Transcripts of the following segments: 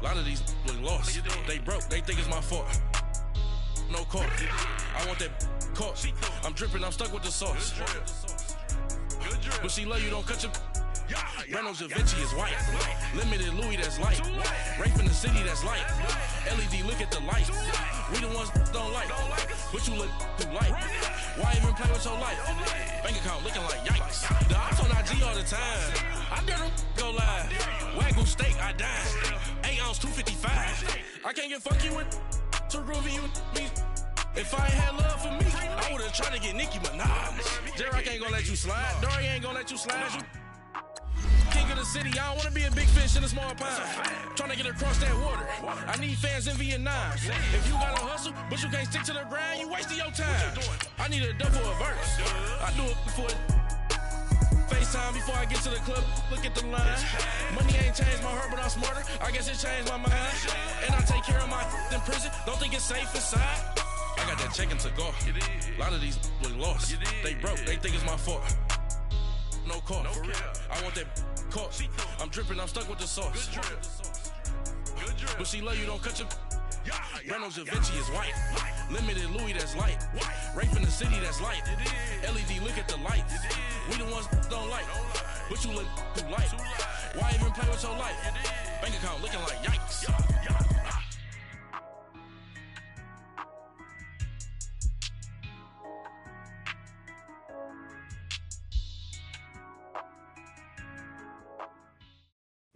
A lot of these really lost. They broke, they think it's my fault. No call. I want that caught. I'm dripping, I'm stuck with the sauce. But she love you, don't cut your. Reynolds Da Vinci is white. Limited Louis, that's light. Rape in the city, that's light. LED, look at the light. We the ones don't like. But you look too light. Why even play with your life? Bank account looking like yikes. The ops on IG all the time. I dare them go live. Wagyu steak, I died. 8 ounce, 255. I can't get fuck you with too groovy you me. If I ain't had love for me, I would've tried to get Nicki Minaj. J-Rock ain't gonna let you slide. Dory ain't gonna let you slide. You king of the city, I don't wanna be a big fish in a small pond. Trying to get across that water. I need fans in Vietnam. If you gotta hustle, but you can't stick to the grind, you wasting your time. I need a double a verse. I do it before FaceTime before I get to the club. Look at the line. Money ain't changed my heart, but I'm smarter. I guess it changed my mind. And I take care of my in prison. Don't think it's safe inside. I got that check to go. A lot of these really lost. They broke, they think it's my fault. No call. I want that caught. I'm dripping, I'm stuck with the sauce. But she love you, don't cut your. Reynolds Da Vinci is white. Limited Louis, that's light. Rape in the city, that's light. LED, look at the lights. We the ones don't like. But you look too light. Why even play with your life? Bank account looking like yikes.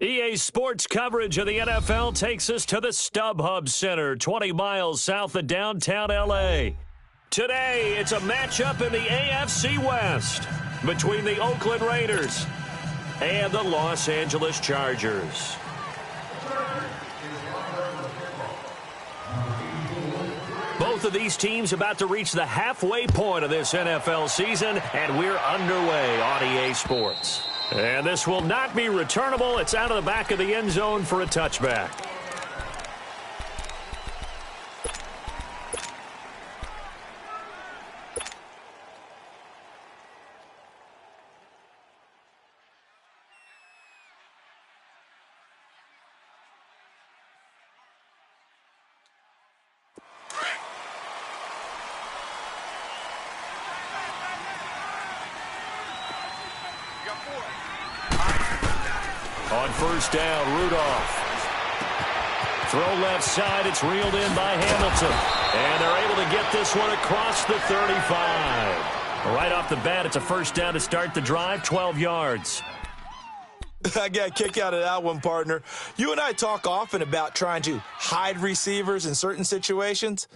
EA Sports coverage of the NFL takes us to the StubHub Center, 20 miles south of downtown L.A. Today, it's a matchup in the AFC West between the Oakland Raiders and the Los Angeles Chargers. Both of these teams about to reach the halfway point of this NFL season, and we're underway on EA Sports. And this will not be returnable. It's out of the back of the end zone for a touchback. On first down, Rudolph. Throw left side, it's reeled in by Hamilton. And they're able to get this one across the 35. Right off the bat, it's a first down to start the drive, 12 yards. I got a kick out of that one, partner. You and I talk often about trying to hide receivers in certain situations,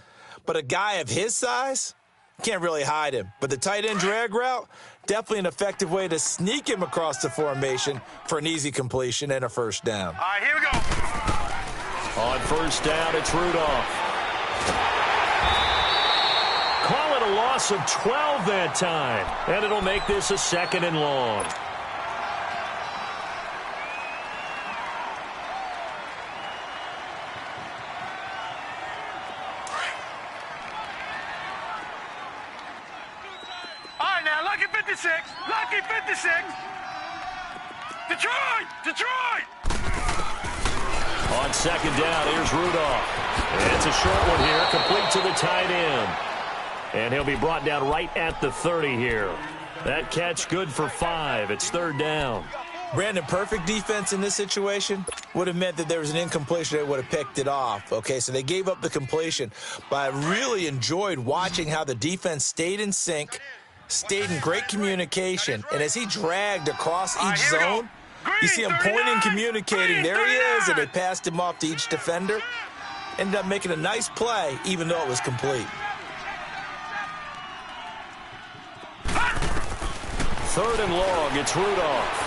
but a guy of his size can't really hide him. But the tight end drag route, definitely an effective way to sneak him across the formation for an easy completion and a first down. All right, here we go. On first down, it's Rudolph. Call it a loss of 12 that time, and it'll make this a second and long. Lucky 56. Detroit. On second down, here's Rudolph. And it's a short one here, complete to the tight end. And he'll be brought down right at the 30 here. That catch good for 5. It's third down. Brandon, perfect defense in this situation would have meant that there was an incompletion. They would have picked it off. Okay, so they gave up the completion. But I really enjoyed watching how the defense stayed in sync, stayed in great communication, and as he dragged across each zone, you see him pointing, communicating. There he is, and they passed him off to each defender. Ended up making a nice play, even though it was complete. Third and long, it's Rudolph.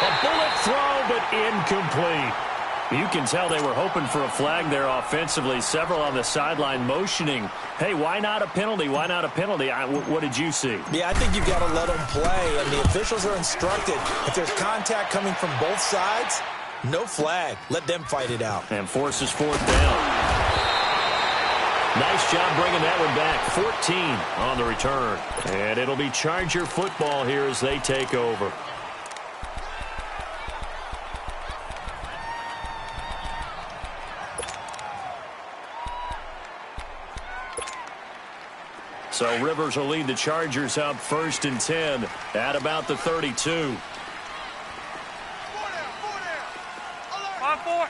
A bullet throw, but incomplete. You can tell they were hoping for a flag there offensively. Several on the sideline motioning, hey, why not a penalty? Why not a penalty? What did you see? Yeah, I think you've got to let them play, and the officials are instructed. If there's contact coming from both sides, no flag. Let them fight it out. And forces fourth down. Nice job bringing that one back. 14 on the return. And it'll be Charger football here as they take over. So Rivers will lead the Chargers up 1st and 10 at about the 32. 5-4.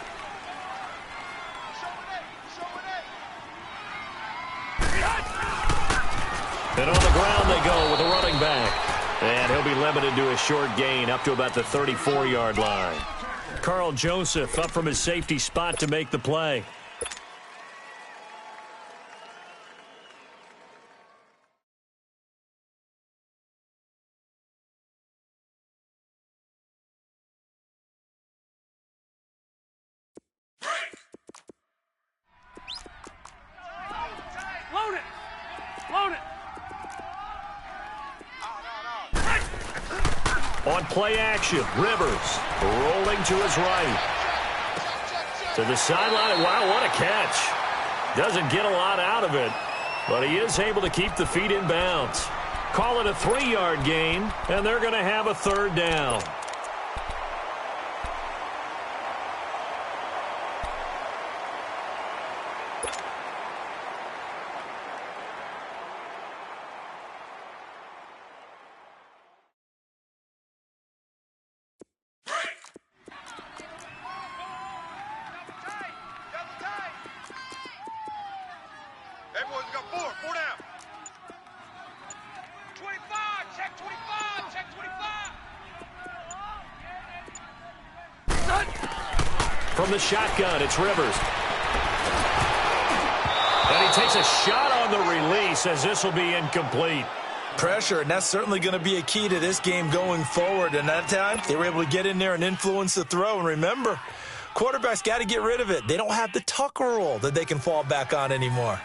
And on the ground they go with a running back. And he'll be limited to a short gain up to about the 34-yard line. Carl Joseph up from his safety spot to make the play. Load it. Load it. On play action, Rivers rolling to his right. To the sideline. Wow, what a catch. Doesn't get a lot out of it, but he is able to keep the feet in bounds. Call it a 3-yard gain, and they're going to have a 3rd down. Everyone's got 4 down. 25, check 25, check 25. From the shotgun, it's Rivers. And he takes a shot on the release as this will be incomplete. Pressure, and that's certainly going to be a key to this game going forward. And that time, they were able to get in there and influence the throw. And remember, quarterbacks got to get rid of it. They don't have the Tucker rule that they can fall back on anymore.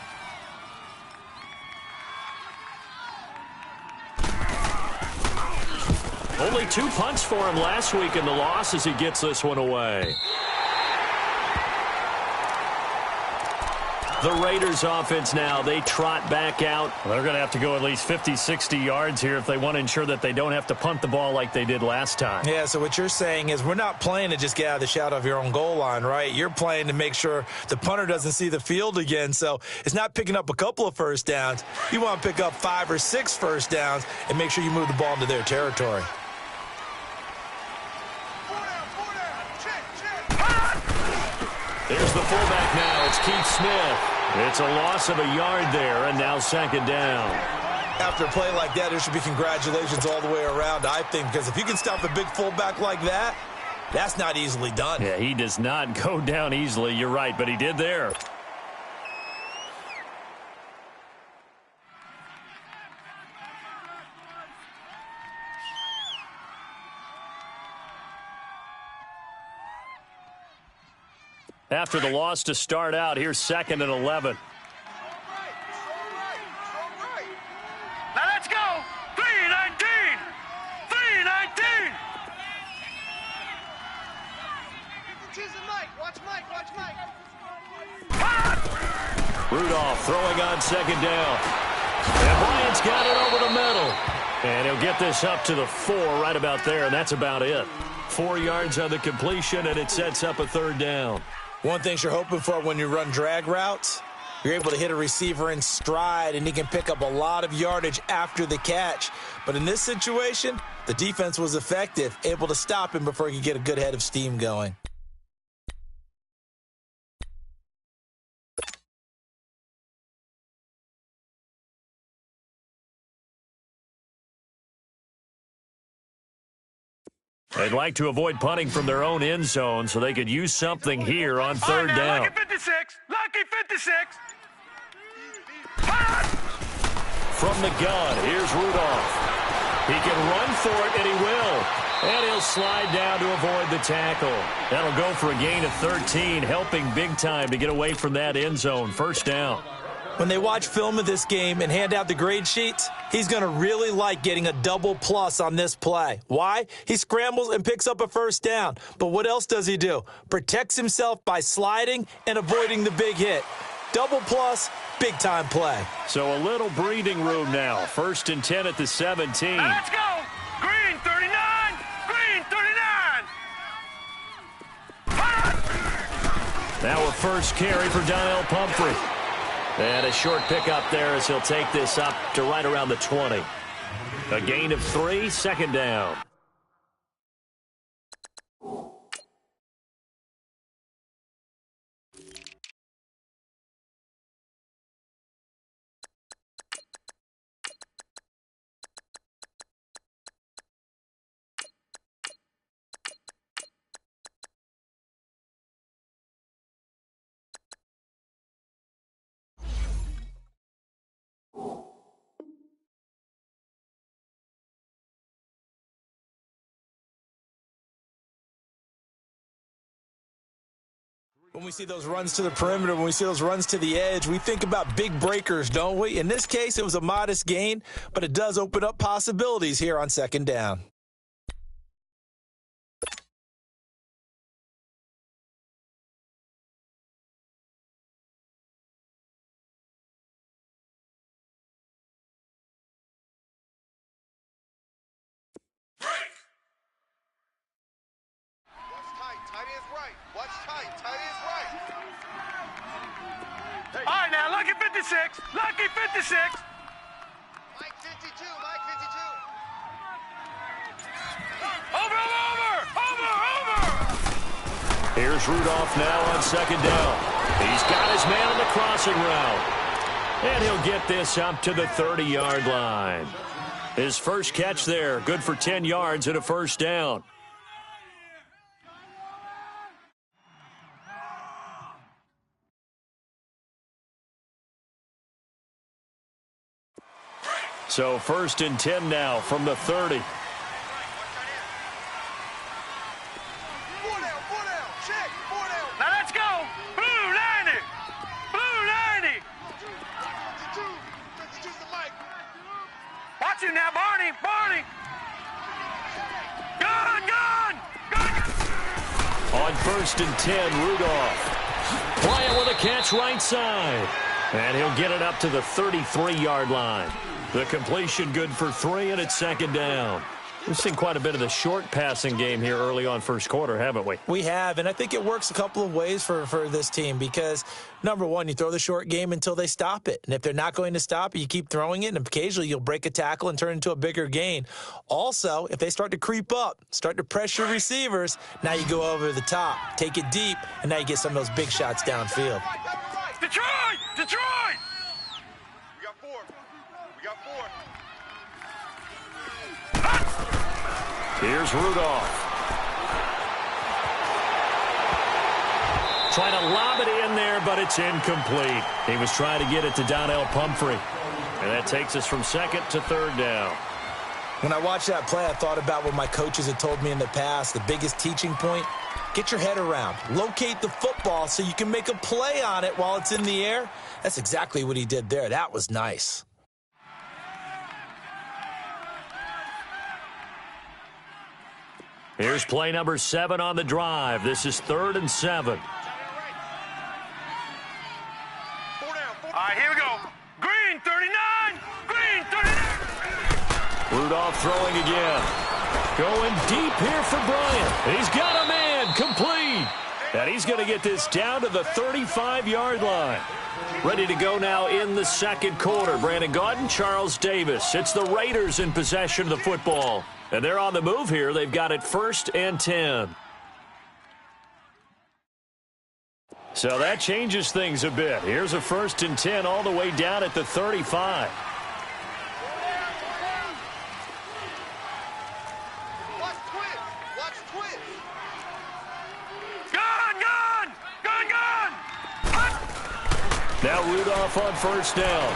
Only 2 punts for him last week in the loss as he gets this one away. The Raiders offense now, they trot back out. Well, they're going to have to go at least 50, 60 yards here if they want to ensure that they don't have to punt the ball like they did last time. Yeah, so what you're saying is we're not playing to just get out of the shadow of your own goal line, right? You're playing to make sure the punter doesn't see the field again. So it's not picking up a couple of first downs. You want to pick up 5 or 6 first downs and make sure you move the ball into their territory. There's the fullback now. It's Keith Smith. It's a loss of a yard there, and now 2nd down. After a play like that, there should be congratulations all the way around, I think, because if you can stop a big fullback like that, that's not easily done. Yeah, he does not go down easily. You're right, but he did there. After the loss to start out, here's 2nd and 11. Now let's go. 3-19. 3-19. Watch Mike. Rudolph throwing on 2nd down. And Bryant's got it over the middle. And he'll get this up to the 4 right about there, and that's about it. 4 yards on the completion, and it sets up a 3rd down. One thing you're hoping for when you run drag routes, you're able to hit a receiver in stride, and he can pick up a lot of yardage after the catch. But in this situation, the defense was effective, able to stop him before he could get a good head of steam going. They'd like to avoid punting from their own end zone so they could use something here on 3rd down. Lucky 56. Lucky 56. From the gun, here's Rudolph. He can run for it, and he will. And he'll slide down to avoid the tackle. That'll go for a gain of 13, helping big time to get away from that end zone. 1st down. When they watch film of this game and hand out the grade sheets, he's going to really like getting a double plus on this play. Why? He scrambles and picks up a 1st down. But what else does he do? Protects himself by sliding and avoiding the big hit. Double plus, big-time play. So a little breathing room now. 1st and 10 at the 17. Now let's go. Green 39. Green 39. Now a 1st carry for Donnell Pumphrey. And a short pickup there as he'll take this up to right around the 20. A gain of 3, second down. When we see those runs to the perimeter, when we see those runs to the edge, we think about big breakers, don't we? In this case, it was a modest gain, but it does open up possibilities here on second down. All right, now, lucky 56. Lucky 56. Mike 52, Mike 52. Over. Here's Rudolph now on second down. He's got his man on the crossing route. And he'll get this up to the 30-yard line. His first catch there, good for 10 yards and a first down. So 1st and 10 now from the 30. Now let's go. Blue 90. Blue 90. 52's the Mike. Watch him now, Barney. Gun. On 1st and 10, Rudolph. Playing with a catch right side. And he'll get it up to the 33-yard line. The completion good for 3, and it's second down. We've seen quite a bit of the short passing game here early on first quarter, haven't we? We have, and I think it works a couple of ways for this team because, number one, you throw the short game until they stop it. And if they're not going to stop it, you keep throwing it, and occasionally you'll break a tackle and turn it into a bigger gain. Also, if they start to creep up, start to pressure receivers, now you go over the top, take it deep, and now you get some of those big shots downfield. Detroit. We got four. Here's Rudolph. Trying to lob it in there, but it's incomplete. He was trying to get it to Donnell Pumphrey. And that takes us from 2nd to 3rd down. When I watched that play, I thought about what my coaches had told me in the past. The biggest teaching point, get your head around. Locate the football so you can make a play on it while it's in the air. That's exactly what he did there. That was nice. Here's play number 7 on the drive. This is 3rd and 7. All right, here we go. Green 39. Green 39. Rudolph throwing again. Going deep here for Bryant. He's got a man complete. And he's going to get this down to the 35-yard line. Ready to go now in the second quarter. Brandon Gaudin, Charles Davis. It's the Raiders in possession of the football. And they're on the move here. They've got it 1st and 10. So that changes things a bit. Here's a 1st and 10 all the way down at the 35. Watch twist. Gun. Now Rudolph on 1st down.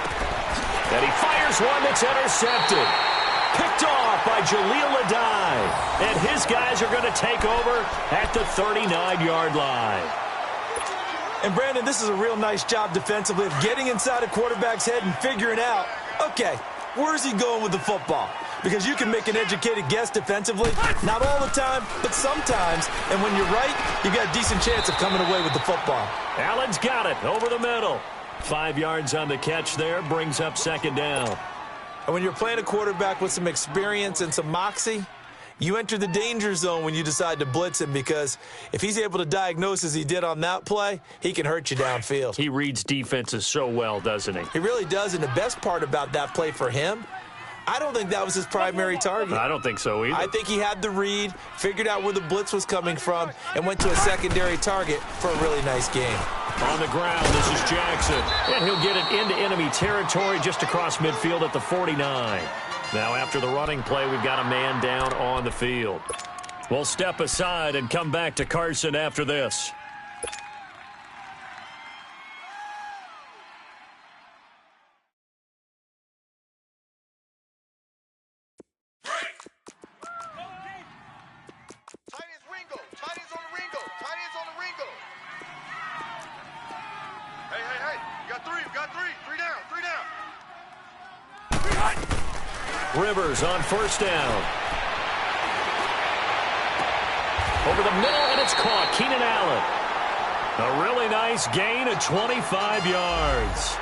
And he fires one that's intercepted. Picked off by Jaleel Adai. And his guys are going to take over at the 39-yard line. And, Brandon, this is a real nice job defensively of getting inside a quarterback's head and figuring out, okay, where's he going with the football? Because you can make an educated guess defensively, not all the time, but sometimes. And when you're right, you got a decent chance of coming away with the football. Allen's got it over the middle. 5 yards on the catch there, brings up second down. And when you're playing a quarterback with some experience and some moxie, you enter the danger zone when you decide to blitz him, because if he's able to diagnose as he did on that play, he can hurt you downfield. He reads defenses so well, doesn't he? He really does, and the best part about that play for him, I don't think that was his primary target. I don't think so either. I think he had the read, figured out where the blitz was coming from, and went to a secondary target for a really nice game. On the ground, this is Jackson. And he'll get it into enemy territory just across midfield at the 49. Now, after the running play, we've got a man down on the field. We'll step aside and come back to Carson after this. Rivers on first down. Over the middle, and it's caught. Keenan Allen. A really nice gain of 25 yards.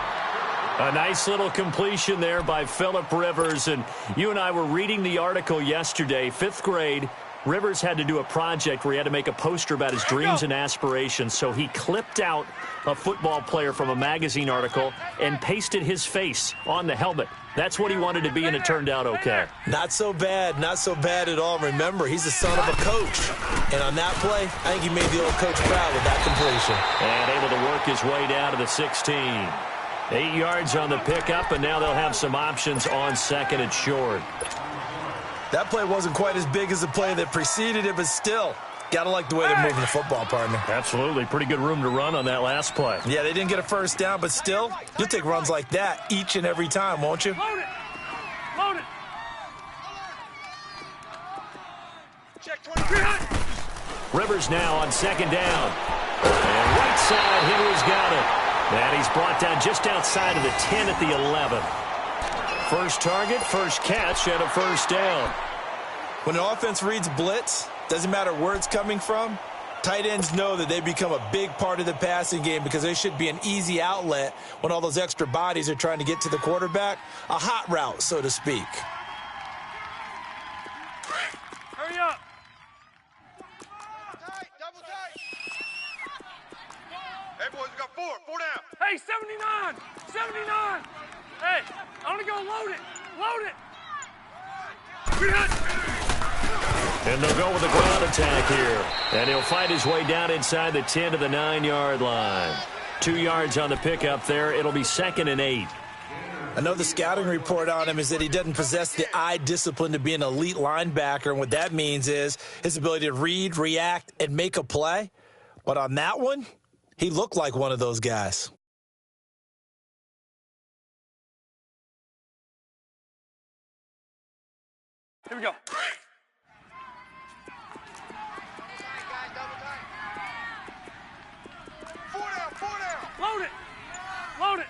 A nice little completion there by Phillip Rivers. And you and I were reading the article yesterday, 5th grade. Rivers had to do a project where he had to make a poster about his dreams and aspirations, so he clipped out a football player from a magazine article and pasted his face on the helmet. That's what he wanted to be, and it turned out okay. Not so bad. Not so bad at all. Remember, he's the son of a coach. And on that play, I think he made the old coach proud with that completion. And able to work his way down to the 16. 8 yards on the pickup, and now they'll have some options on second and short. That play wasn't quite as big as the play that preceded it, but still, got to like the way they're moving the football, partner. Absolutely. Pretty good room to run on that last play. Yeah, they didn't get a first down, but still, you'll take runs like that each and every time, won't you? Load it. Load it. Check 23. Rivers now on second down. And right side, Henry's got it. And he's brought down just outside of the 10 at the 11. First target, first catch, and a first down. When an offense reads blitz, doesn't matter where it's coming from, tight ends know that they become a big part of the passing game because they should be an easy outlet when all those extra bodies are trying to get to the quarterback. A hot route, so to speak. Hurry up. Tight, double tight. Hey, boys, we got four. 4 down. Hey, 79. 79. Hey, I want to go load it. Load it. And they'll go with the ground attack here. And he'll fight his way down inside the 10 to the 9-yard line. 2 yards on the pickup there. It'll be 2nd and 8. I know the scouting report on him is that he doesn't possess the eye discipline to be an elite linebacker, and what that means is his ability to read, react, and make a play. But on that one, he looked like one of those guys. Here we go. Double tight, guys, double tight. 4 down, 4 down. Load it. Load it.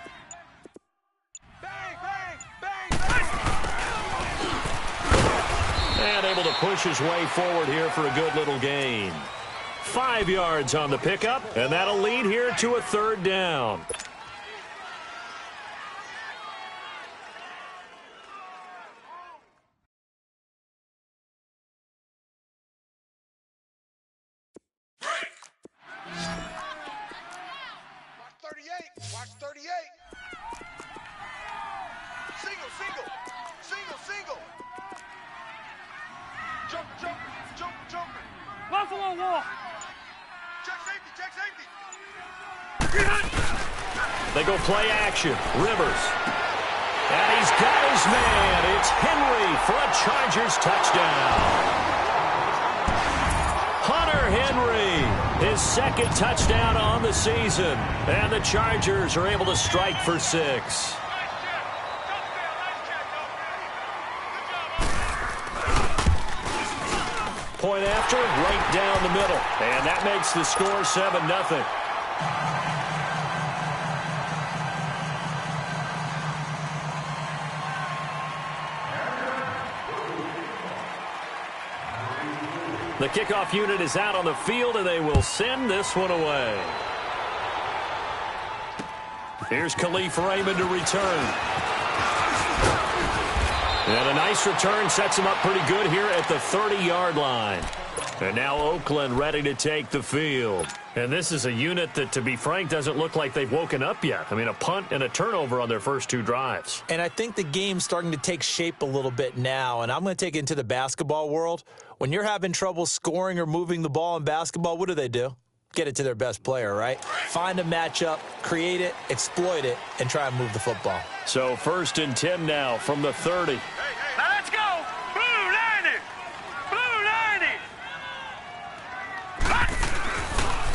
Bang, bang, bang, bang. And able to push his way forward here for a good little gain. 5 yards on the pickup, and that'll lead here to a 3rd down. Watch 38. Single, single. Single, single. Jumper, jumper, jumper, jumper. Buffalo wall. Check safety, check safety. They go play action. Rivers. And he's got his man. It's Henry for a Chargers touchdown. Hunter Henry, his 2nd touchdown on the season. And the Chargers are able to strike for 6. Point after, right down the middle. And that makes the score 7-0. The kickoff unit is out on the field, and they will send this one away. Here's Khalif Raymond to return. And a nice return sets him up pretty good here at the 30-yard line. And now Oakland ready to take the field. And this is a unit that, to be frank, doesn't look like they've woken up yet. I mean, a punt and a turnover on their first 2 drives. And I think the game's starting to take shape a little bit now. And I'm going to take it into the basketball world. When you're having trouble scoring or moving the ball in basketball, what do? Get it to their best player, right? Find a matchup, create it, exploit it, and try and move the football. So 1st and 10 now from the 30. Now let's go. Blue 90. Blue 90.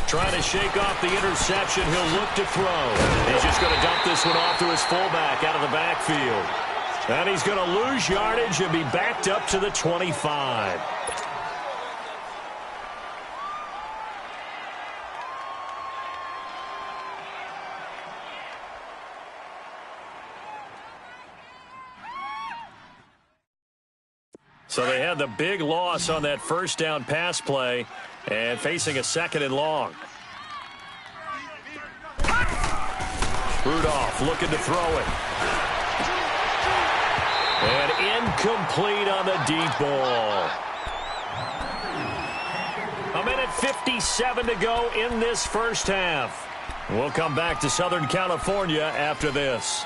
Trying to shake off the interception. He'll look to throw. He's just going to dump this one off to his fullback out of the backfield. And he's going to lose yardage and be backed up to the 25. So they had the big loss on that first down pass play and facing a 2nd and long. Rudolph looking to throw it. And incomplete on the deep ball. 1:57 to go in this first half. We'll come back to Southern California after this.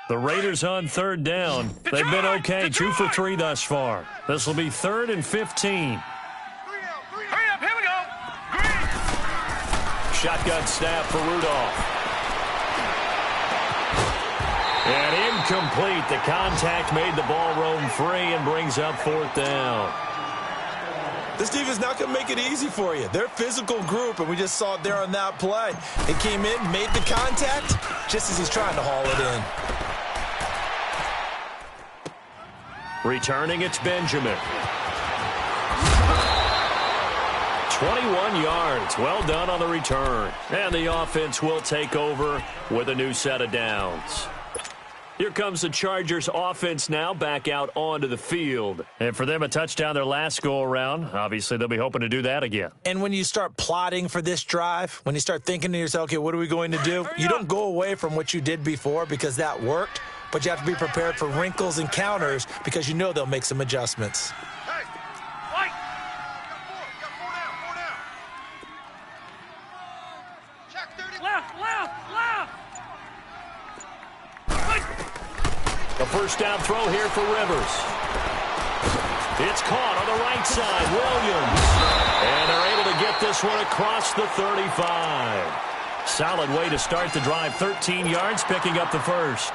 The Raiders on 3rd down. They've been okay, 2 for 3 thus far. This will be 3rd and 15. Hurry up, here we go. Shotgun snap for Rudolph. And incomplete. The contact made the ball roam free and brings up 4th down. This defense not going to make it easy for you. They're a physical group, and we just saw it there on that play. He came in, made the contact, just as he's trying to haul it in. Returning, it's Benjamin. 21 yards. Well done on the return. And the offense will take over with a new set of downs. Here comes the Chargers offense now back out onto the field. And for them, a touchdown their last go-around. Obviously, they'll be hoping to do that again. And when you start plotting for this drive, when you start thinking to yourself, okay, what are we going to do? You don't go away from what you did before because that worked, but you have to be prepared for wrinkles and counters because you know they'll make some adjustments. Hey, White. got four down. Check 30. Left. A first down throw here for Rivers. It's caught on the right side. Williams. And they're able to get this one across the 35. Solid way to start the drive. 13 yards, picking up the first.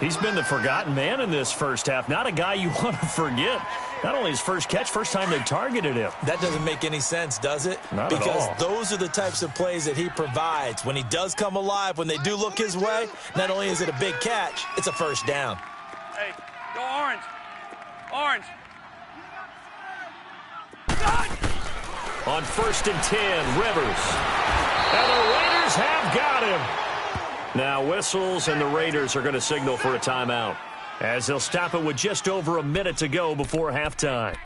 He's been the forgotten man in this first half. Not a guy you want to forget. Not only his first catch, first time they targeted him. That doesn't make any sense, does it? Not at all. Because those are the types of plays that he provides. When he does come alive, when they do look his way, not only is it a big catch, it's a first down. Hey, go orange. Orange. On 1st and 10, Rivers. And the Raiders have got him. Now whistles, and the Raiders are going to signal for a timeout, as they'll stop it with just over a minute to go before halftime.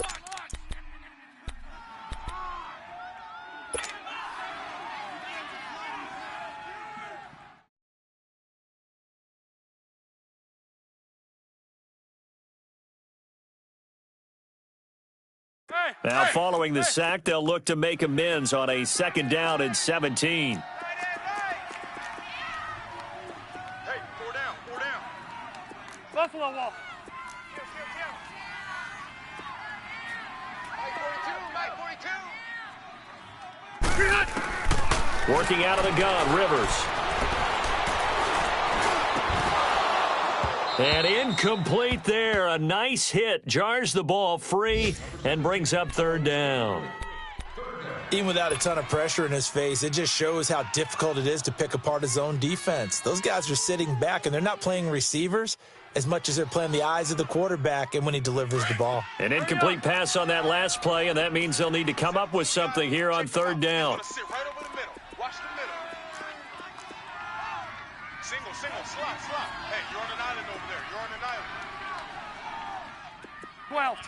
Now following the sack, they'll look to make amends on a 2nd down and 17. Hey, four down. Buffalo wall. Mike 42. Working out of the gun, Rivers. And incomplete there. A nice hit. Jars the ball free and brings up 3rd down. Even without a ton of pressure in his face, it just shows how difficult it is to pick apart his own defense. Those guys are sitting back, and they're not playing receivers as much as they're playing the eyes of the quarterback and when he delivers the ball. An incomplete pass on that last play, and that means they'll need to come up with something here on 3rd down. Sit right over the middle. Watch the middle. Single, slot. Hey, you're on an island over there. 12.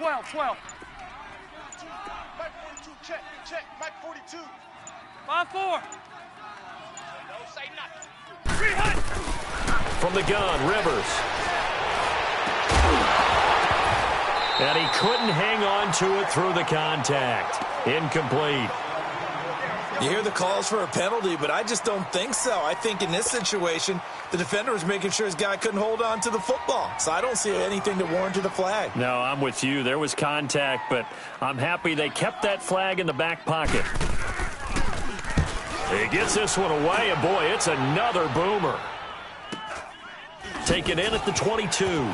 Mike 42, check. Mike 42. 5-4. No, say nothing. 300. From the gun, Rivers. And he couldn't hang on to it through the contact. Incomplete. You hear the calls for a penalty, but I just don't think so. I think in this situation, the defender was making sure his guy couldn't hold on to the football. So I don't see anything that warranted a flag. No, I'm with you. There was contact, but I'm happy they kept that flag in the back pocket. He gets this one away, and boy, it's another boomer. Taken in at the 22.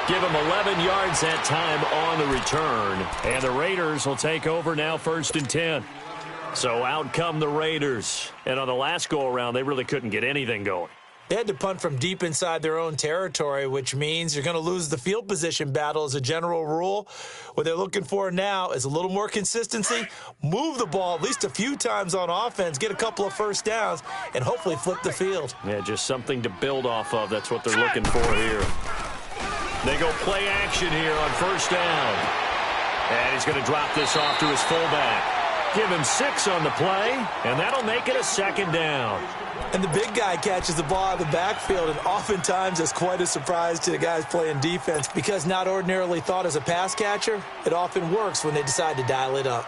Give him 11 yards that time on the return. And the Raiders will take over now 1st and 10. So out come the Raiders. And on the last go-around, they really couldn't get anything going. They had to punt from deep inside their own territory, which means you're going to lose the field position battle as a general rule. What they're looking for now is a little more consistency, move the ball at least a few times on offense, get a couple of first downs, and hopefully flip the field. Yeah, just something to build off of. That's what they're looking for here. They go play action here on 1st down. And he's going to drop this off to his fullback. Give him 6 on the play, and that'll make it a 2nd down. And the big guy catches the ball out of the backfield, and oftentimes it's quite a surprise to the guys playing defense because not ordinarily thought as a pass catcher, it often works when they decide to dial it up.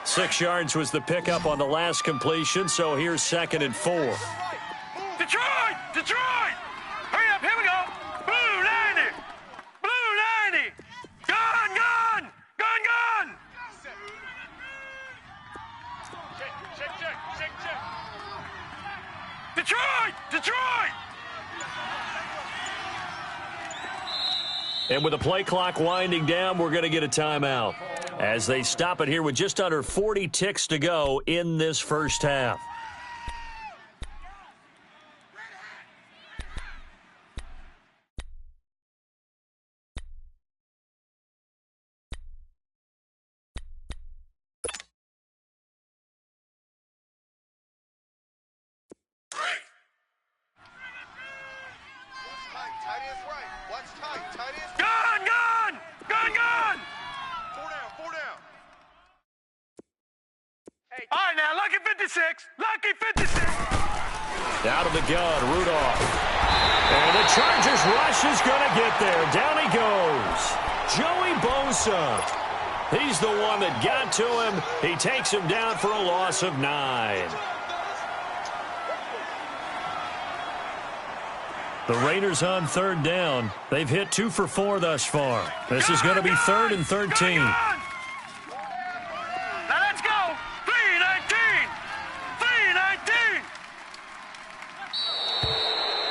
6 yards was the pickup on the last completion, so here's 2nd and 4. Detroit! Hurry up, here we go. Blue 90! Gun! Check. Detroit! And with the play clock winding down, we're going to get a timeout as they stop it here with just under 40 ticks to go in this first half. Tight end's right. Watch tight. Tight end's Gun! 4 down. Hey. All right, now, lucky 56. Out of the gun, Rudolph. And the Chargers rush is going to get there. Down he goes. Joey Bosa. He's the one that got to him. He takes him down for a loss of 9. The Raiders on 3rd down. They've hit 2 for 4 thus far. This is going to be 3rd and 13. Now let's go. 3-19.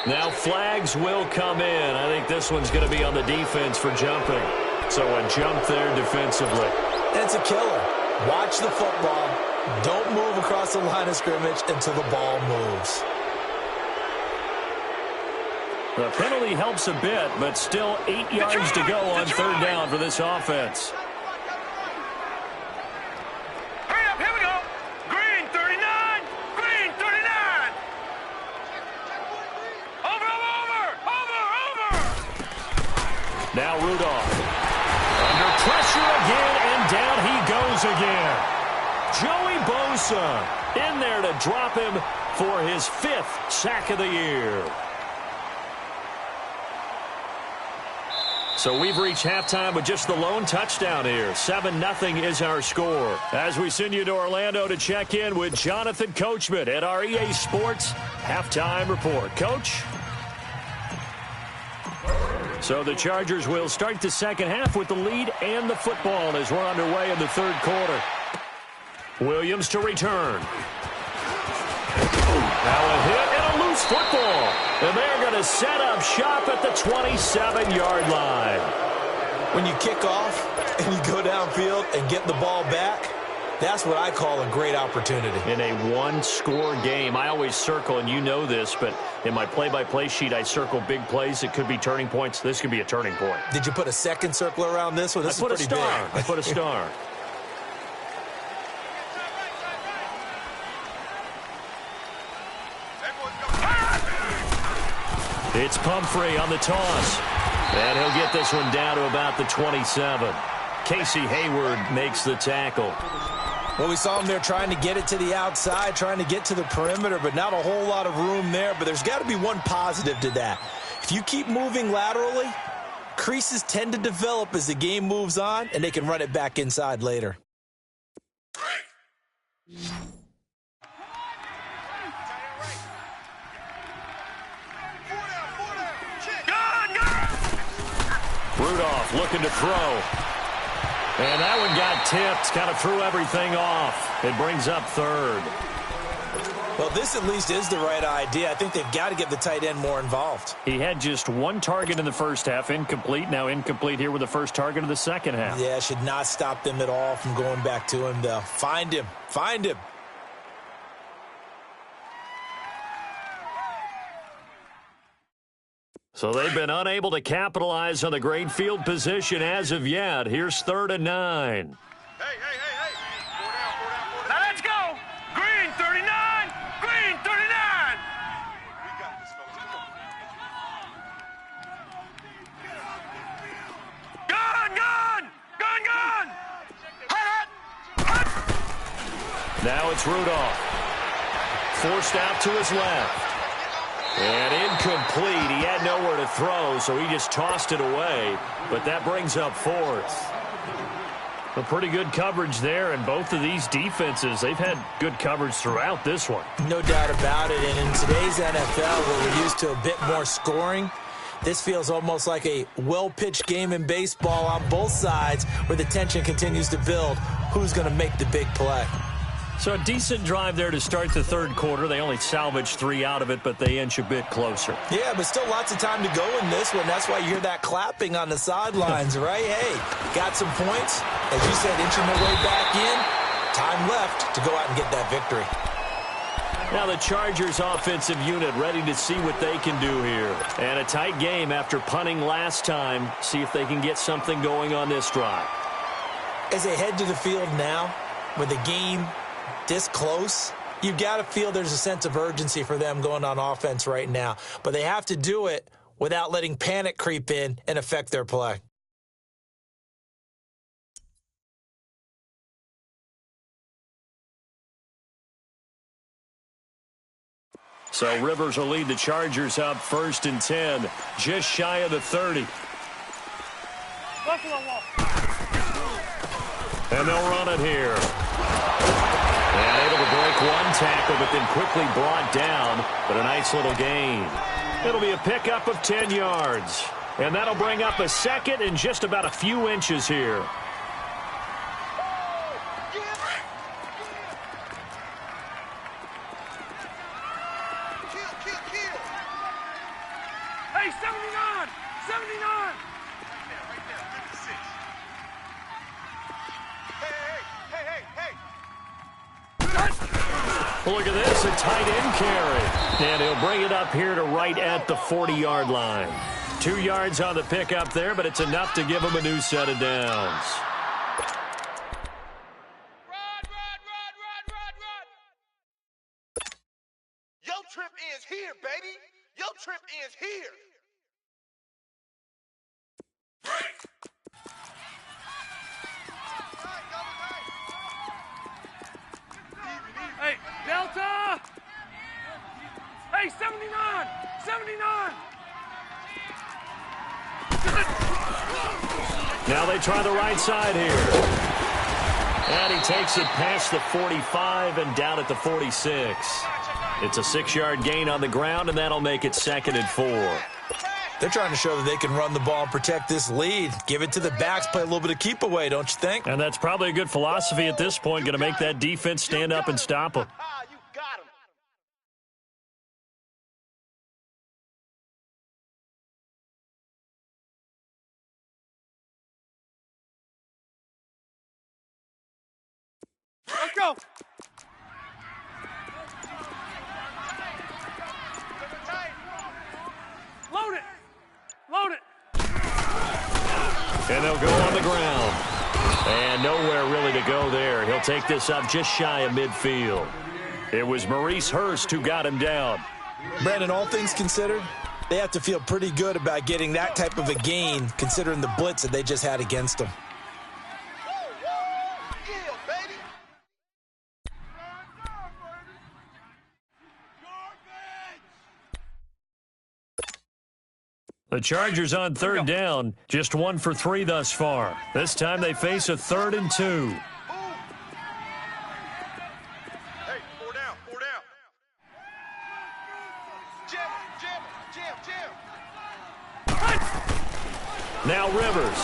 Now flags will come in. I think this one's going to be on the defense for jumping. So a jump there defensively. And it's a killer. Watch the football. Don't move across the line of scrimmage until the ball moves. The penalty helps a bit, but still 8 yards to go on 3rd down for this offense. Hurry up, here we go. Green 39. Over. Now Rudolph. Under pressure again, and down he goes again. Joey Bosa in there to drop him for his 5th sack of the year. So we've reached halftime with just the lone touchdown here. 7-0 is our score. As we send you to Orlando to check in with Jonathan Coachman at our EA Sports Halftime Report. Coach? So the Chargers will start the second half with the lead and the football as we're underway in the 3rd quarter. Williams to return. Now a hit and a loose football. And they're going to set up shop at the 27-yard line. When you kick off and you go downfield and get the ball back, that's what I call a great opportunity. In a one-score game, I always circle, and you know this, but in my play-by-play sheet, I circle big plays. It could be turning points. This could be a turning point. Did you put a second circle around this one? This is pretty big. I put a star. It's Pumphrey on the toss. And he'll get this one down to about the 27. Casey Hayward makes the tackle. Well, we saw him there trying to get it to the outside, trying to get to the perimeter, but not a whole lot of room there. But there's got to be one positive to that. If you keep moving laterally, creases tend to develop as the game moves on, and they can run it back inside later. Rudolph looking to throw. And that one got tipped, kind of threw everything off. It brings up third. Well, this at least is the right idea. I think they've got to get the tight end more involved. He had just one target in the first half, incomplete. Now incomplete here with the first target of the second half. Yeah, should not stop them at all from going back to him, though. Find him. Find him. So they've been unable to capitalize on the great field position as of yet. Here's 3rd and 9. Hey. 4 down. Now let's go. Green 39. Green 39. We got this, fellas. Come on. Gun. Now it's Rudolph. Forced out to his left. And incomplete. He had nowhere to throw, so he just tossed it away. But that brings up 4th. A pretty good coverage there, and both of these defenses, they've had good coverage throughout this one. No doubt about it. And in today's NFL, where we're used to a bit more scoring, this feels almost like a well-pitched game in baseball on both sides where the tension continues to build. Who's going to make the big play? So a decent drive there to start the third quarter. They only salvaged 3 out of it, but they inch a bit closer. Yeah, but still lots of time to go in this one. That's why you hear that clapping on the sidelines, right? Hey, got some points. As you said, inching their way back in. Time left to go out and get that victory. Now the Chargers offensive unit ready to see what they can do here. And a tight game after punting last time. See if they can get something going on this drive. As they head to the field now, with the game this close, you've got to feel there's a sense of urgency for them going on offense right now. But they have to do it without letting panic creep in and affect their play. So Rivers will lead the Chargers up 1st and 10, just shy of the 30. And they'll run it here. And able to break one tackle, but then quickly brought down, but a nice little gain. It'll be a pickup of 10 yards. And that'll bring up a second and just about a few inches here. Hey, 79. 79. Look at this, a tight end carry. And he'll bring it up here to right at the 40-yard line. 2 yards on the pickup there, but it's enough to give him a new set of downs. Run. Your trip ends here, baby. Your trip ends here. Hey, Delta. Hey, 79. 79. Now they try the right side here. And he takes it past the 45 and down at the 46. It's a 6-yard gain on the ground, and that'll make it 2nd and 4. They're trying to show that they can run the ball and protect this lead. Give it to the backs, play a little bit of keep away, don't you think? And that's probably a good philosophy at this point, going to make that defense stand up and stop them. You got him. Let's go. Load it. Load it. And they'll go on the ground. And nowhere really to go there. He'll take this up just shy of midfield. It was Maurice Hurst who got him down. Brandon, all things considered, They have to feel pretty good about getting that type of a gain, considering the blitz that they just had against them. Yeah, baby. The Chargers on third down, just 1 for 3 thus far. This time they face a 3rd and 2. Hey, 4 down, 4 down. Jam, jam, jam, jam. Now Rivers.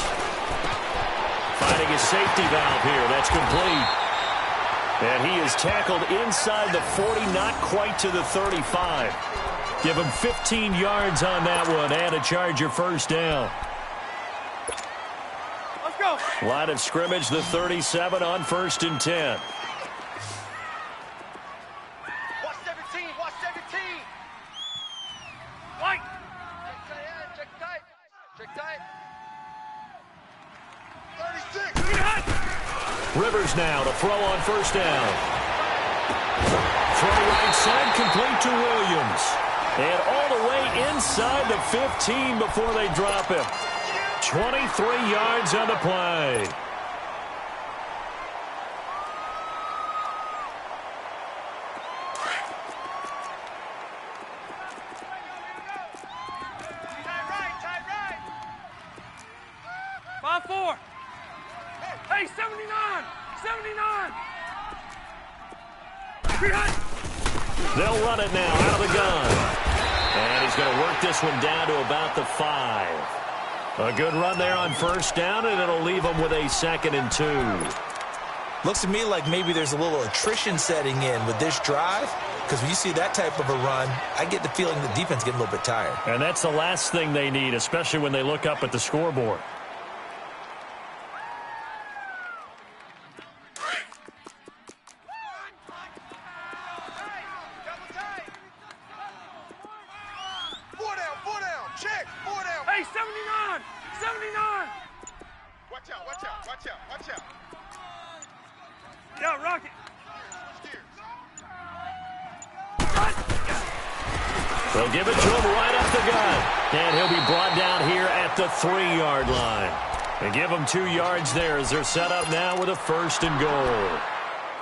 Finding his safety valve here. That's complete. And he is tackled inside the 40, not quite to the 35. Give him 15 yards on that one and a Charger first down. Let's go. Line of scrimmage, the 37 on 1st and 10. Watch 17, watch 17. White. Check tight. Check tight. 36. Get hot. Rivers now to throw on first down. Throw right side, complete to Williams. And all the way inside the 15 before they drop him. 23 yards on the play. Tight right. 5-4. Hey, 79. 79. Get hot. They'll run it now out of the gun. And he's going to work this one down to about the 5. A good run there on first down, and it'll leave them with a 2nd and 2. Looks to me like maybe there's a little attrition setting in with this drive, because when you see that type of a run, I get the feeling the defense getting a little bit tired. And that's the last thing they need, especially when they look up at the scoreboard. Hey, 79. 79. Watch out. Yeah, Rocket. They'll give it to him right up the gut. And he'll be brought down here at the 3-yard line. And give them 2 yards there as they're set up now with a 1st and goal.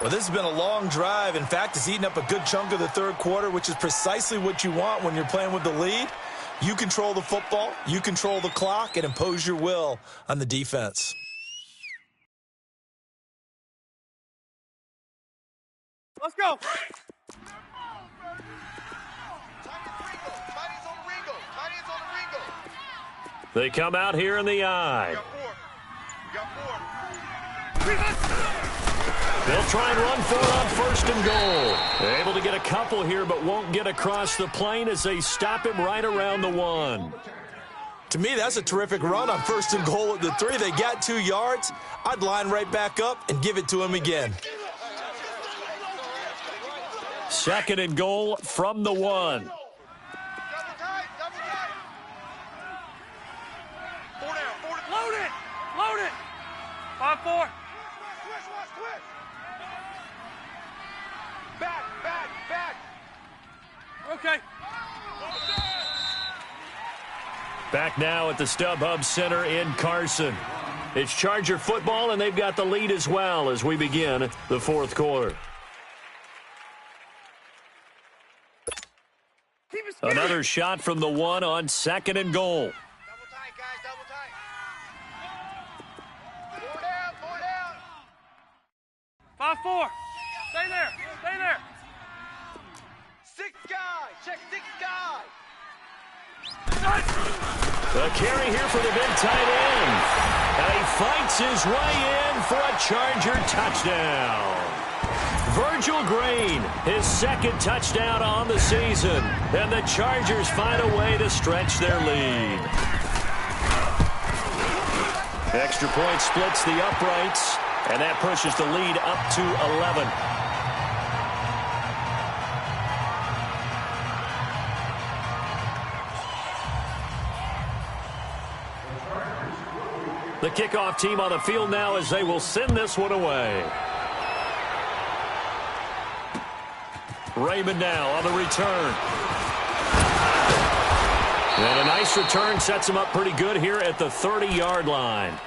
Well, this has been a long drive. In fact, it's eaten up a good chunk of the third quarter, which is precisely what you want when you're playing with the lead. You control the football, you control the clock, and impose your will on the defense. Let's go. They come out here in the eye. You got four. They'll try and run for it on 1st and goal. They're able to get a couple here, but won't get across the plane as they stop him right around the 1. To me, that's a terrific run on 1st and goal at the 3. They got 2 yards. I'd line right back up and give it to him again. 2nd and goal from the 1. Double tight. 4 down. Load it. 5-4. Twist. Back. Okay. Back now at the StubHub Center in Carson. It's Charger football, and they've got the lead as well as we begin the 4th quarter. Another shot from the 1 on 2nd and goal. Double tight, guys. Double tight. 4 down. 5-4. Stay there. 6 guys. Check 6 guys. The carry here for the big tight end. And he fights his way in for a Charger touchdown. Virgil Green, his 2nd touchdown on the season. And the Chargers find a way to stretch their lead. Extra point splits the uprights. And that pushes the lead up to 11. The kickoff team on the field now as they will send this one away. Raymond now on the return. And a nice return sets them up pretty good here at the 30-yard line.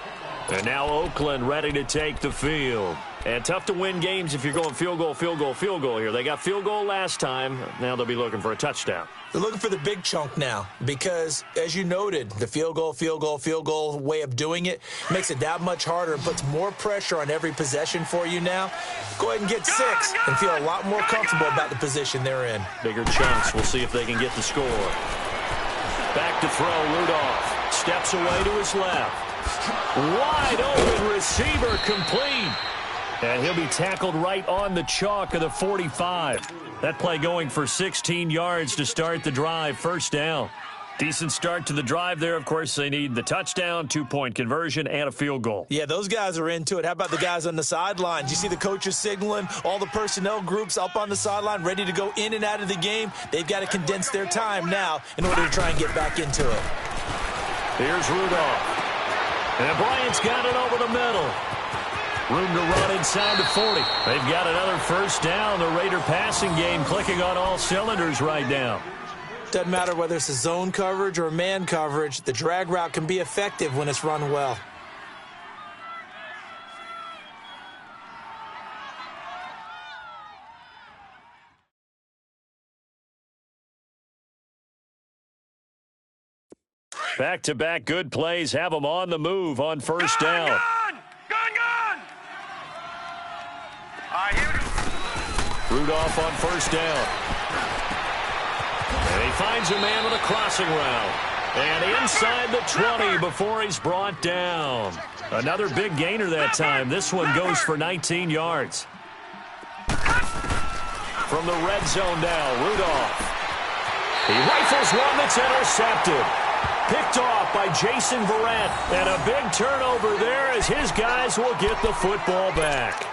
And now Oakland ready to take the field. And tough to win games if you're going field goal, field goal, field goal here. They got field goal last time. Now they'll be looking for a touchdown. They're looking for the big chunk now because, as you noted, the field goal way of doing it makes it that much harder and puts more pressure on every possession for you now. Go ahead and get 6 and feel a lot more comfortable about the position they're in. Bigger chunks. We'll see if they can get the score. Back to throw. Rudolph steps away to his left. Wide open receiver complete. And he'll be tackled right on the chalk of the 45. That play going for 16 yards to start the drive. First down. Decent start to the drive there. Of course, they need the touchdown, 2-point conversion, and a field goal. Yeah, those guys are into it. How about the guys on the sidelines? You see the coaches signaling, all the personnel groups up on the sideline ready to go in and out of the game. They've got to condense their time now in order to try and get back into it. Here's Rudolph. And Bryant's got it over the middle. Room to run inside the 40. They've got another first down. The Raider passing game clicking on all cylinders right now. Doesn't matter whether it's a zone coverage or man coverage, the drag route can be effective when it's run well. Back-to-back good plays have them on the move on first down. Gun! Rudolph on first down. And he finds a man with a crossing route. And inside the 20 before he's brought down. Another big gainer that time. This one goes for 19 yards. From the red zone now, Rudolph. He rifles one that's intercepted. Picked off by Jason Verrett. And a big turnover there as his guys will get the football back.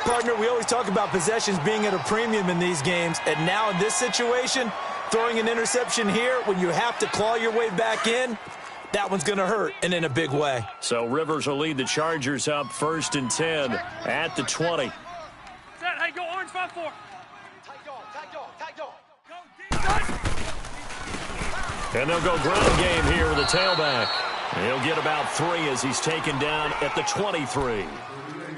Partner, we always talk about possessions being at a premium in these games, and now in this situation, throwing an interception here when you have to claw your way back in, that one's going to hurt, and in a big way. So Rivers will lead the Chargers up 1st and 10 at the 20. Set, hey, go orange 5-4. Tight dog. And they'll go ground game here with a tailback. And he'll get about 3 as he's taken down at the 23.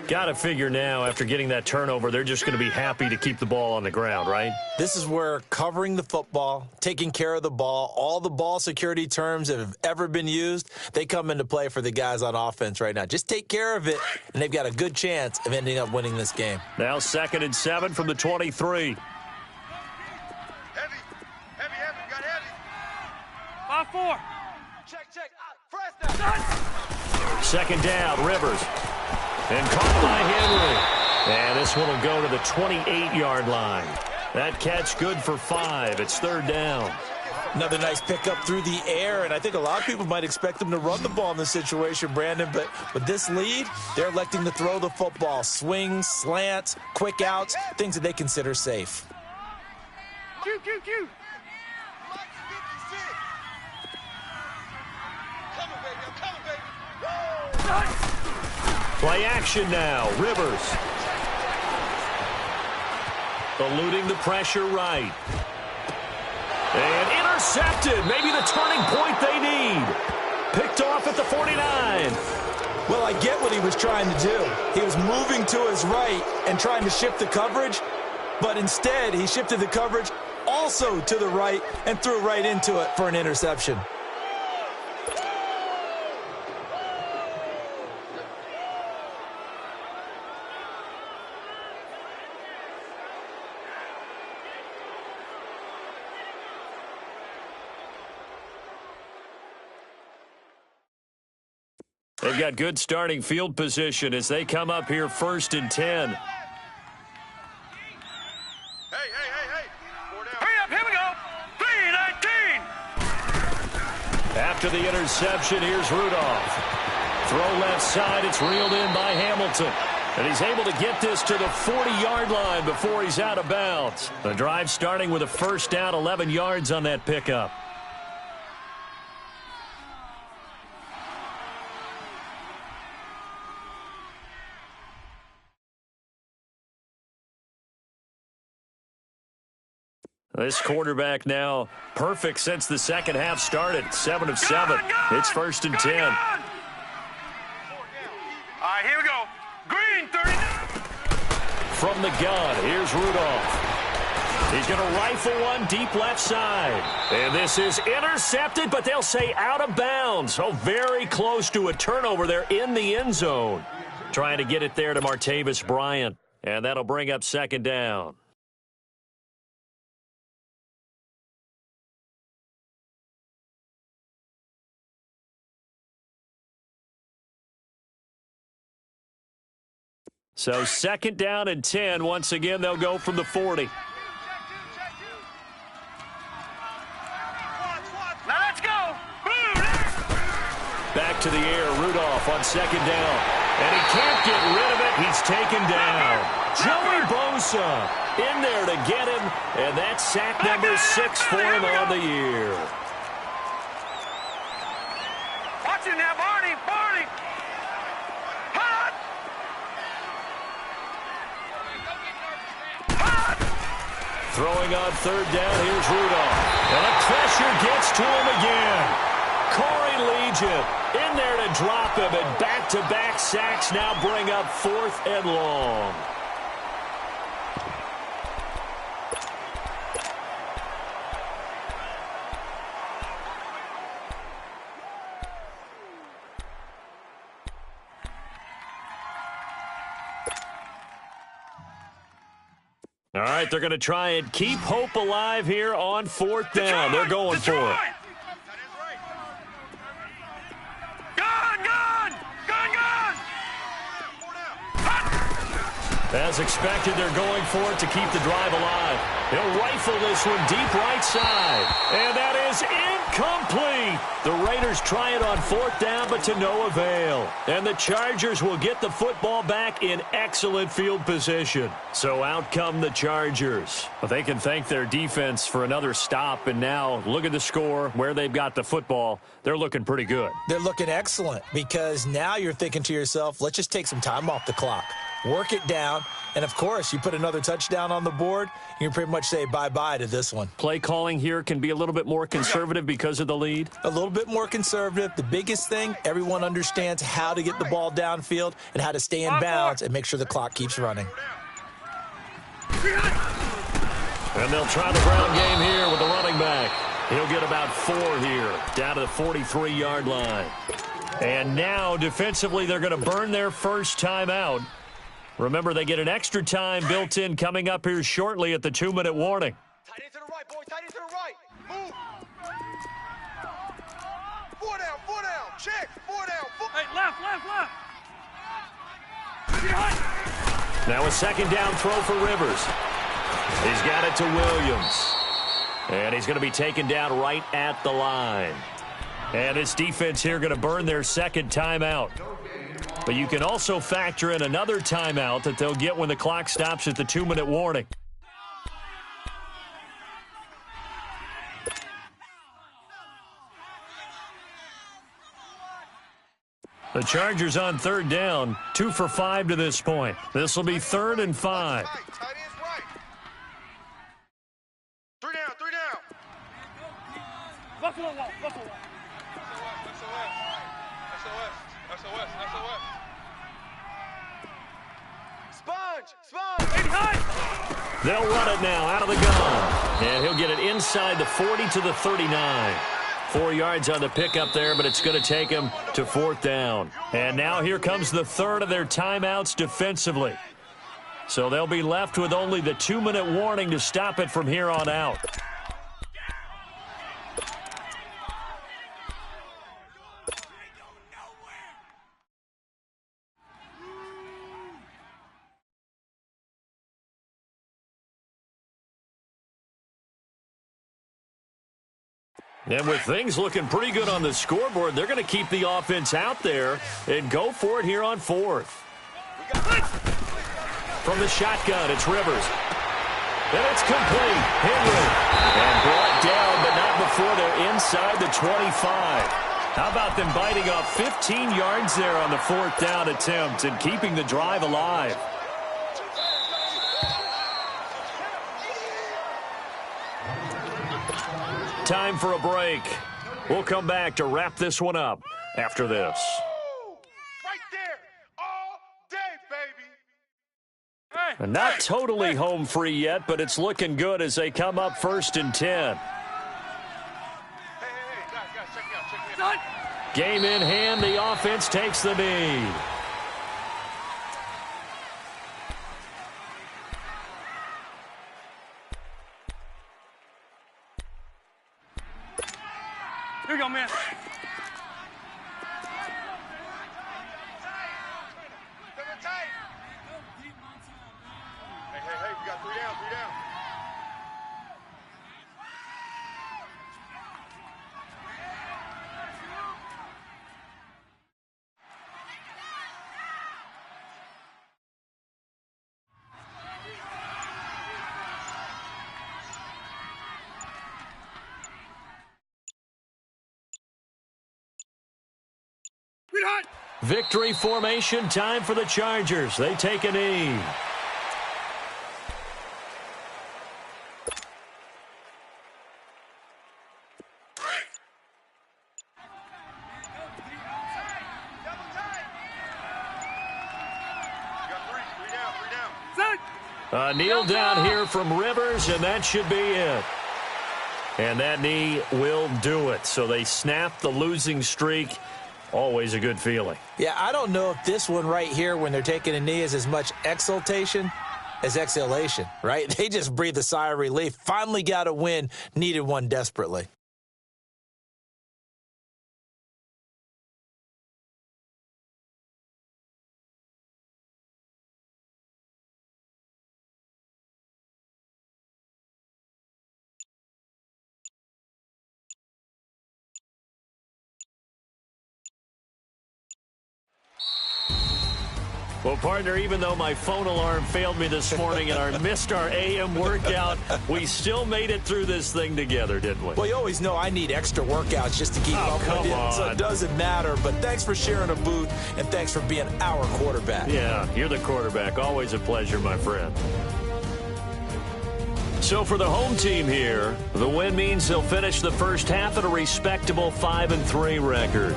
Got to figure now, after getting that turnover, they're just going to be happy to keep the ball on the ground, right? This is where covering the football, taking care of the ball, all the ball security terms that have ever been used, they come into play for the guys on offense right now. Just take care of it, and they've got a good chance of ending up winning this game. Now 2nd and 7 from the 23. Heavy. Got heavy. 5-4. Check. Fresh down. 2nd down, Rivers. And caught by Henry. And this one will go to the 28-yard line. That catch good for 5. It's 3rd down. Another nice pickup through the air, and I think a lot of people might expect them to run the ball in this situation, Brandon, but with this lead, they're electing to throw the football. Swings, slants, quick outs, things that they consider safe. Q. Mike 56. Coming, baby. Woo! Play action now. Rivers. Eluding the pressure right. And intercepted. Maybe the turning point they need. Picked off at the 49. Well, I get what he was trying to do. He was moving to his right and trying to shift the coverage, but instead he shifted the coverage also to the right and threw right into it for an interception. They've got good starting field position as they come up here 1st and 10. Hey. 4 down. Hurry up, here we go. 3-19. After the interception, here's Rudolph. Throw left side, it's reeled in by Hamilton. And he's able to get this to the 40-yard line before he's out of bounds. The drive starting with a first down, 11 yards on that pickup. This quarterback now perfect since the second half started. 7 of 7. It's 1st and 10. All right, here we go. Green, 39. From the gun, here's Rudolph. He's going to rifle one deep left side. And this is intercepted, but they'll say out of bounds. So very close to a turnover there in the end zone. Trying to get it there to Martavis Bryant. And that'll bring up 2nd down. So 2nd down and 10. Once again, they'll go from the 40. Now let's go. Back to the air, Rudolph on 2nd down. And he can't get rid of it. He's taken down. Joey Bosa in there to get him. And that's sack number 6 for him on the year. Watch it now, Barney. Barney. Hot. Throwing on 3rd down, here's Rudolph. And the pressure gets to him again. Corey Legion in there to drop him, and back-to-back sacks now bring up 4th and long. All right, they're going to try and keep hope alive here on 4th down. They're going for it. As expected, they're going for it to keep the drive alive. He'll rifle this one deep right side. And that is incomplete. The Raiders try it on 4th down, but to no avail. And the Chargers will get the football back in excellent field position. So out come the Chargers. But they can thank their defense for another stop. And now look at the score, where they've got the football. They're looking pretty good. They're looking excellent because now you're thinking to yourself, let's just take some time off the clock. Work it down, and of course, you put another touchdown on the board, you can pretty much say bye-bye to this one. Play calling here can be a little bit more conservative because of the lead? A little bit more conservative. The biggest thing, everyone understands how to get the ball downfield and how to stay in bounds and make sure the clock keeps running. And they'll try the ground game here with the running back. He'll get about 4 here, down to the 43-yard line. And now, defensively, they're going to burn their first timeout. Remember, they get an extra time built in coming up here shortly at the 2-minute warning. Tight end to the right, boy. Tight end to the right. Move. 4 down, 4 down. Check. 4 down. Hey, left. Now a 2nd down throw for Rivers. He's got it to Williams. And he's going to be taken down right at the line. And this defense here going to burn their 2nd timeout. But you can also factor in another timeout that they'll get when the clock stops at the 2-minute warning. The Chargers on 3rd down, 2 for 5 to this point. This will be 3rd and 5. Tight end's right. 3 down, 3 down. Buffalo wall. SOS. Sponge. They'll run it now out of the gun. And he'll get it inside the 40 to the 39. 4 yards on the pickup there, but it's going to take him to 4th down. And now here comes the 3rd of their timeouts defensively. So they'll be left with only the 2-minute warning to stop it from here on out. And with things looking pretty good on the scoreboard, they're going to keep the offense out there and go for it here on 4th. From the shotgun, it's Rivers. And it's complete. Henry. And brought down, but not before they're inside the 25. How about them biting off 15 yards there on the 4th down attempt and keeping the drive alive? Time for a break. We'll come back to wrap this one up after this. Right there, all day, baby. And not totally home free yet, but it's looking good as they come up 1st and 10. Hey, guys, check me out. Game in hand, the offense takes the knee. Here you go, man. Hey, we got 3 down. Victory formation, time for the Chargers. They take a knee. A kneel down here from Rivers, and that should be it. And that knee will do it. So they snap the losing streak. Always a good feeling. Yeah, I don't know if this one right here, when they're taking a knee, is as much exultation as exhalation, right? They just breathe a sigh of relief. Finally got a win, needed one desperately. Well, partner, even though my phone alarm failed me this morning and I missed our AM workout, we still made it through this thing together, didn't we? Well, you always know I need extra workouts just to keep up with you, so it doesn't matter. But thanks for sharing a booth, and thanks for being our quarterback. Yeah, you're the quarterback. Always a pleasure, my friend. So for the home team here, the win means they'll finish the first half at a respectable 5-3 record.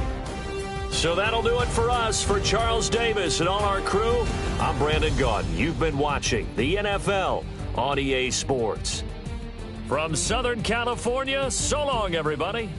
So that'll do it for us. For Charles Davis and all our crew, I'm Brandon Gaudin. You've been watching the NFL on EA Sports. From Southern California, so long, everybody.